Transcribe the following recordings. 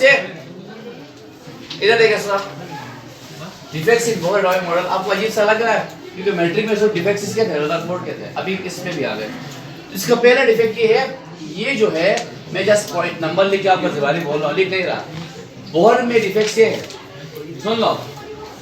बच्चे इधर देखिए साहब, डिफेक्ट्स इन बोहर मॉडल आपको अजीब सा लग रहा है क्योंकि मैट्रिक में सब डिफेक्ट्स क्या थे, रदरफोर्ड मोड के थे, अभी इसमें भी आ गए। इसका पहला डिफेक्ट ये है, ये जो है मैं जस्ट पॉइंट नंबर लिख के आपको दिवाली बोल रहा हूँ, लिख नहीं रहा। बोहर में डिफेक्ट ये है, सुन लो,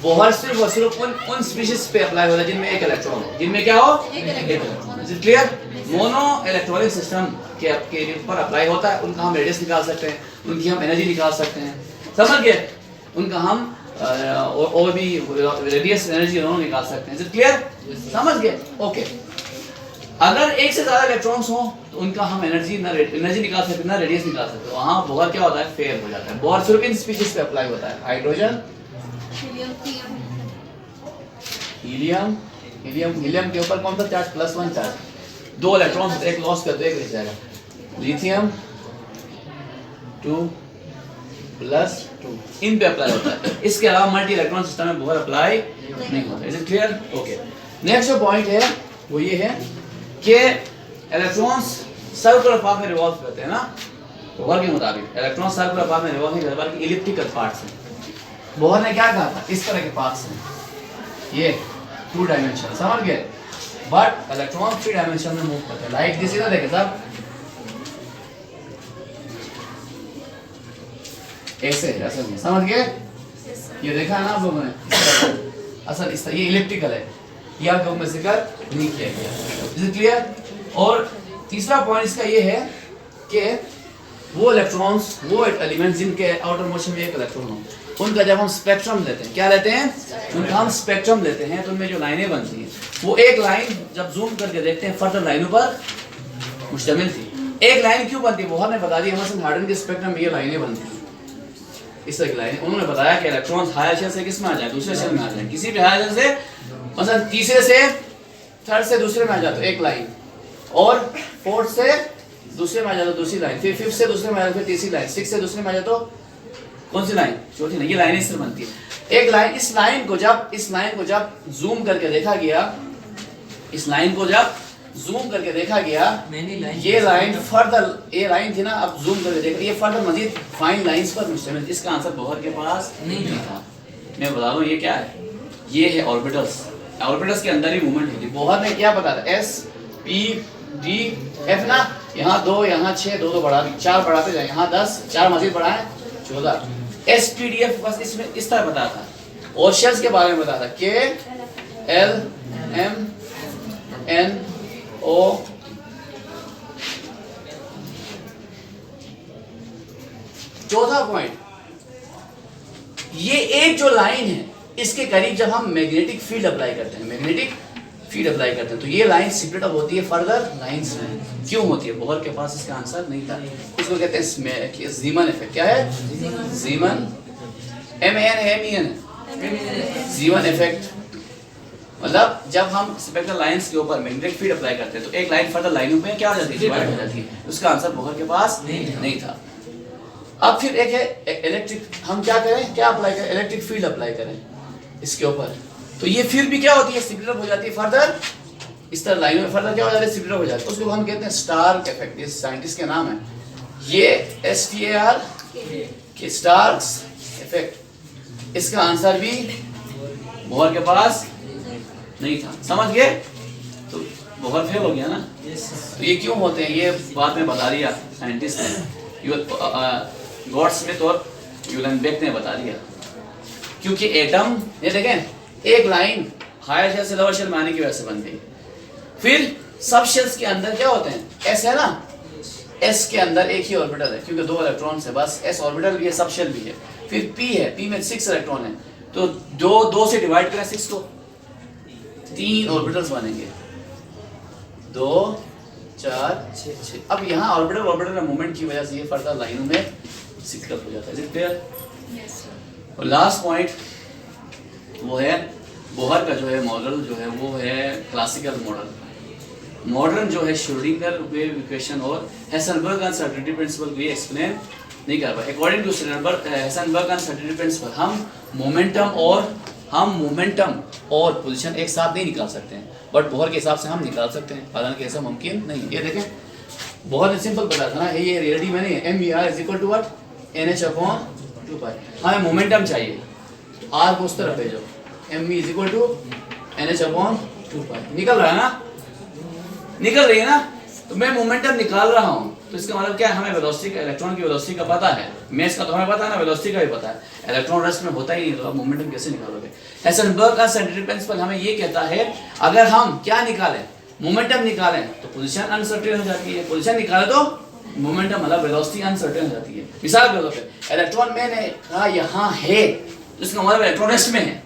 बोहर सिर्फ और सिर्फ उन स्पीशीज पे अप्लाई होता है जिनमें एक इलेक्ट्रॉन हो, जिनमें क्या हो, एक electron. Is it clear? Mono electronic system के ऊपर अप्लाई होता है, उनका हम रेडियस निकाल सकते हैं, उनकी हम एनर्जी निकाल सकते हैं, समझ गए? उनका हम और भी रेडियस एनर्जी दोनों निकाल सकते हैं। Is it clear? समझ गए? ओके। अगर एक से ज्यादा इलेक्ट्रॉन्स हो तो उनका हम एनर्जी निकाल सकते हैं ना रेडियस निकाल सकते हैं। वहां बोहर क्या होता है, फेल हो जाता है। बोहर सिर्फ इन स्पीशीज पे अप्लाई होता है, हाइड्रोजन, हीलियम, हीलियम के ऊपर कौन सा चार्ज, +1 चार्ज, 2 इलेक्ट्रॉन एक लॉस कर दो, एक रह जाएगा। लिथियम 2 +2 इन पे अप्लाई होता है। इसके अलावा मल्टी इलेक्ट्रॉन सिस्टम में बोहर अप्लाई नहीं होता। Is it clear? Okay. Next जो पॉइंट है वो ये है कि इलेक्ट्रॉन्स सर्कुलर पाथ में रिवॉल्व करते हैं ना, बोहर के मुताबिक इलेक्ट्रॉन सर्कुलर पाथ में रिवॉल्व नहीं करते बल्कि इलिप्टिकल पाथ्स हैं। बोहर ने क्या कहा था, इस तरह के पाथ्स हैं, ये 2 डायमेंशन, समझ गए? बट इलेक्ट्रॉन 3 डायमेंशन में मूव करते हैं, लाइक दिस। इधर देखें साहब, ऐसे है असल में, समझ गए? ये देखा है ना आप लोगों ने, असल इस तरह ये इलिप्टिकल है, ये आपको में जिक्र नहीं किया गया। Is it clear? और तीसरा पॉइंट इसका ये है कि वो इलेक्ट्रॉन्स, वो एलिमेंट्स जिनके आउटर मोशन में एक इलेक्ट्रॉन हो, उनका जब हम स्पेक्ट्रम लेते हैं, क्या लेते हैं, उनका हम स्पेक्ट्रम लेते हैं, तो उनमें जो लाइनें बनती हैं वो एक लाइन जब जूम करके देखते हैं फर्दर लाइनों पर मुश्तमिल थी। एक लाइन क्यों बनती है, बोहर ने बता दिया, मसलन हार्डन के स्पेक्ट्रम में ये लाइनें बनती हैं, इस तरह की लाइनें। उन्होंने बताया कि इलेक्ट्रॉन्स हायर शेल से किस में आ जाए, दूसरे शेल में आ जाए, किसी भी हायर शेल से, मसलन तीसरे से थर्ड से दूसरे में आ जाए तो एक लाइन, और फोर्थ से दूसरे में आ जाए तो दूसरी लाइन, फिर फिफ्थ से दूसरे में आ जाए तो तीसरी लाइन, सिक्स से दूसरे में आ जाए तो कौन सी लाइन, चौथी लाइन। ये लाइन इस तरह बनती है एक लाइन। इस लाइन को जब जूम करके देखा गया, इस लाइन को जब जूम करके देखा गया, ये लाइन फर्दर, ये लाइन थी ना, अब जूम करके देखा, ये फर्दर मजीद फाइन लाइंस पर मुश्तमिल। इसका आंसर बोहर के पास नहीं था। मैं बता दूं ये क्या है, ये है ऑर्बिटल्स। ऑर्बिटल्स के अंदर ही मूवमेंट होती है। बोहर ने क्या बताया, S P D F ना, यहाँ 2, यहाँ 6, 2 बढ़ा, 4 बढ़ाते जाए, यहाँ 10, 4 मजीद बढ़ाएं 14। S P D F बस इसमें इस तरह बताया था। और शेल्स के बारे में बताया था, K L M N O चौथा पॉइंट, ये एक जो लाइन है इसके करीब जब हम मैग्नेटिक फील्ड अप्लाई करते हैं, तो ये लाइन सेपरेट अप होती है फर्दर लाइंस में। क्यों होती है, बोहर के पास इसका आंसर नहीं था। इसको कहते हैं ज़ीमन इफेक्ट। क्या है, ज़ीमन, M-A-N ज़ीमन इफेक्ट। मतलब जब हम स्पेक्ट्रल लाइंस के ऊपर मैग्नेटिक फील्ड अप्लाई करते हैं तो एक लाइन फर्दर लाइनों में क्या हो जाती है, डिवाइड हो जाती है। उसका आंसर बोहर के पास नहीं था। अब फिर एक है इलेक्ट्रिक, हम क्या करें, क्या अप्लाई करें, इलेक्ट्रिक फील्ड अप्लाई करें इसके ऊपर, तो ये फिर भी क्या होती है, स्प्लिट हो जाती है फर्दर, इस तरह लाइनों में फर्दर क्या हो जाता है, स्प्लिट हो जाती है। उसको हम कहते हैं स्टार्क इफेक्ट। ये साइंटिस्ट के नाम है, ये STAR के स्टार्क्स इफेक्ट। इसका आंसर भी बोहर के पास नहीं था, समझ गए? तो बोहर फेल हो गया ना। तो ये क्यों होते हैं, ये बाद में बता दिया साइंटिस्ट ने, गॉड स्मिथ और यूलेनबेक ने बता दिया। क्योंकि एटम, ये देखें, एक लाइन हायर शेल से लोअर शेल में आने की वजह से बनती है। फिर सब शेल्स के अंदर क्या होते हैं, S है ना, S के अंदर एक ही ऑर्बिटल है क्योंकि 2 इलेक्ट्रॉन है बस, S ऑर्बिटल भी है, सब शेल भी है। फिर P है, P में 6 इलेक्ट्रॉन है, तो 2 से डिवाइड करें 6 को, 3 ऑर्बिटल्स बनेंगे, 2 4 6। अब यहाँ ऑर्बिटल में मूवमेंट की वजह से ये फर्दर लाइनों में सिक्कत हो जाता है। क्लियर? और लास्ट पॉइंट वो है बोहर का जो है मॉडल जो है वो है क्लासिकल मॉडल। मॉडर्न जो है श्रोडिंगर वेव इक्वेशन और हेसनबर्ग अनसर्टेनिटी प्रिंसिपल को ये एक्सप्लेन नहीं कर पाए। According to Heisenberg uncertainty principle हम मोमेंटम और पोजीशन एक साथ नहीं निकाल सकते हैं, बट बोहर के हिसाब से हम निकाल सकते हैं, हालांकि ऐसा मुमकिन नहीं। ये देखें, बहुत सिंपल बताया था ना, ये रेडी में नहीं है, M-E-R = what, NH अपॉन 2 पाई। हमें मोमेंटम चाहिए, R को उस तरफ भेजो, mv is equal to NH upon 2 pi. निकल रहा है ना, निकल रही है ना। तो मैं मोमेंटम निकाल रहा हूं, तो इसका मतलब क्या है, हमें वेलोसिटी का, इलेक्ट्रॉन की वेलोसिटी का पता है, मास का तो हमें पता है ना, वेलोसिटी का भी पता है। इलेक्ट्रॉन रेस्ट में होता ही नहीं, तो आप मोमेंटम कैसे निकालोगे? हाइजेनबर्ग का सेंट्रिक प्रिंसिपल हमें ये कहता है, अगर हम क्या निकालें, मोमेंटम निकालें, तो पोजीशन अनसर्टेन हो जाती है, पोजीशन निकाले तो मोमेंटम मतलब वेलोसिटी अनसर्टेन हो जाती है। मिसाल के तौर पे इलेक्ट्रॉन मैंने कहा यहाँ है, तो इसका मतलब इलेक्ट्रॉन रेस्ट में है,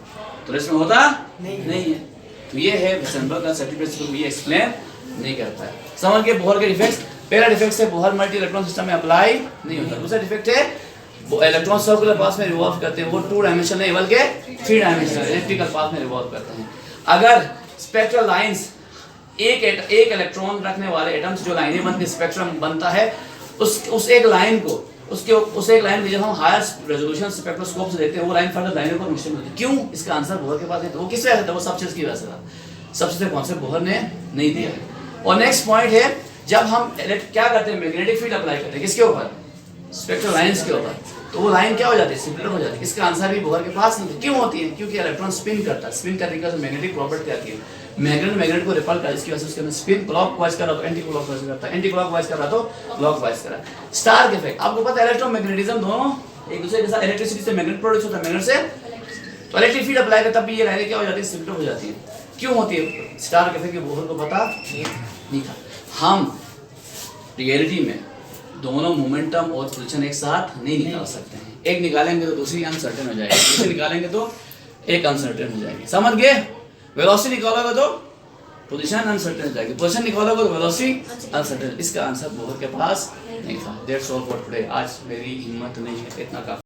तो रेस्ट में होता नहीं है। तो ये है हाइजेनबर्ग का सेंट्रिक प्रिंसिपल, ये एक्सप्लेन नहीं करता है। समझ के बोहर के डिफेक्ट्स, पहला डिफेक्ट है बोहर मल्टी इलेक्ट्रॉन सिस्टम में अप्लाई नहीं होता। दूसरा डिफेक्ट है वो इलेक्ट्रॉन सर्कुलर पाथ में रिवॉल्व करते हैं, वो 2 डायमेंशनल नहीं बल्कि 3 डायमेंशनल इलेक्ट्रिकल पाथ में रिवॉल्व करते हैं। अगर स्पेक्ट्रल लाइंस एक इलेक्ट्रॉन रखने वाले एटम्स जो लाइनें बनती स्पेक्ट्रम बनता है, उस एक लाइन को उस एक लाइन को जब हम हायर रेजोल्यूशन स्पेक्ट्रोस्कोप से देखते हैं, वो लाइन फर्दर लाइनों पर मुश्किल होती है। क्यों? इसका आंसर बोहर के पास है। तो वो किस वजह से था? वो सबस्टेंस की वजह से था। सबसे कॉन्सेप्ट बोहर ने नहीं दिया है। और नेक्स्ट पॉइंट है, जब हम क्या करते हैं, मैग्नेटिक फील्ड अप्लाई करते हैं किसके ऊपर? स्पेक्ट्रल लाइंस के ऊपर, तो वो लाइन क्या हो जाती है? सिमिलर हो जाती है। इसका आंसर भी बोहर के पास नहीं। क्यों होती है? क्योंकि इलेक्ट्रॉन स्पिन करता है, स्पिन करने के बाद मैग्नेटिक प्रॉपर्टी आती है, मैग्नेट को रिपल कर, इसकी वजह से उसके अंदर स्पिन क्लॉकवाइज कर रहा तो एंटी क्लॉकवाइज करता है, एंटी क्लॉकवाइज कर रहा तो क्लॉकवाइज कर रहा है। स्टार के इफेक्ट आपको पता है, इलेक्ट्रोमैग्नेटिज्म दोनों एक दूसरे के साथ, इलेक्ट्रिसिटी से मैग्नेट प्रोड्यूस होता है, मैग्नेट से तो इलेक्ट्रिक फील्ड अप्लाई करता, तब भी ये लाइनें क्या हो जाती है? सिमिलर हो जाती है। क्यों होती है? स्टार के इफेक्ट बोहर को पता नहीं था। हम रियलिटी में दोनों मोमेंटम और पोजीशन एक साथ नहीं निकाल सकते हैं। एक निकालेंगे तो दूसरी अनसर्टेन हो जाएगी, दूसरी निकालेंगे तो एक अनसर्टेन हो जाएगी। समझ गए? वेलोसिटी निकालोगे तो पोजीशन अनसर्टेन हो जाएगी, पोजीशन निकालोगे तो वेलोसिटी अनसर्टेन। इसका आंसर बोहर के पास नहीं था। That's all for today. आज मेरी हिम्मत नहीं है, इतना काफी।